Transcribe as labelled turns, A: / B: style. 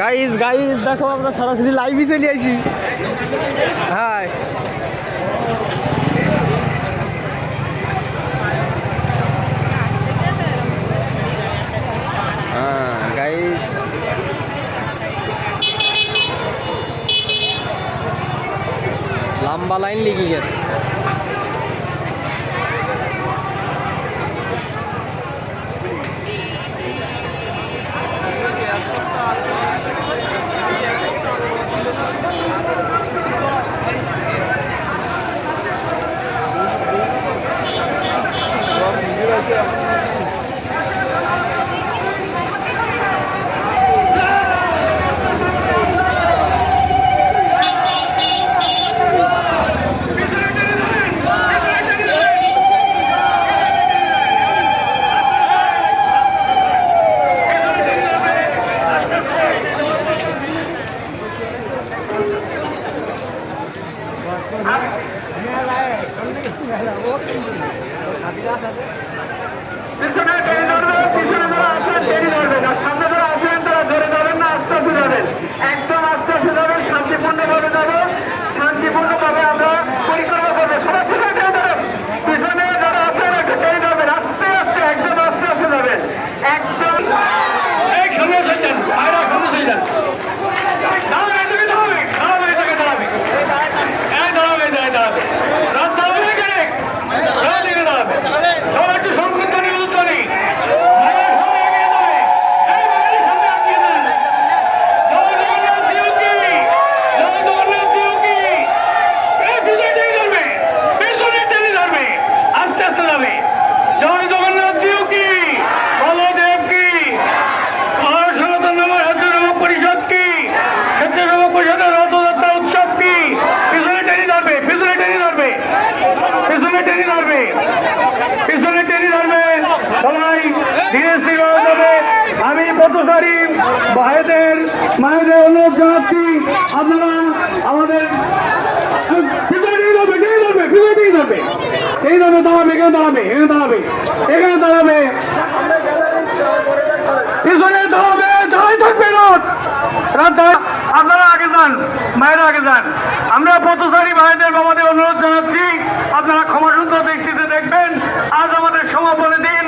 A: Guys guys দেখো আমরা সরাসরি লাইভে চলে আইছি। হ্যাঁ গাইস লম্বা লাইন লেগে গেছে।
B: একদম আস্তে আস্তে যাবেন, শান্তিপূর্ণভাবে যাবেন, শান্তিপূর্ণভাবে আমরা পরিক্রমা করবো। সবাই পিছনে যারা আছেন একটু টেনে যাবেন, আস্তে আস্তে একদম আস্তে আস্তে যাবেন, একদম আমি পথচারী ভাইদের মায়েদের অনুরোধ জানাচ্ছি, আপনারা আমাদের আপনারা আগে যান, মায়েরা আগে যান। আমরা পথচারী ভাইদের বাবাদের অনুরোধ জানাচ্ছি, আপনারা ক্ষমা সুন্দর দৃষ্টিতে দেখবেন। আজ আমাদের সমাপনী দিন।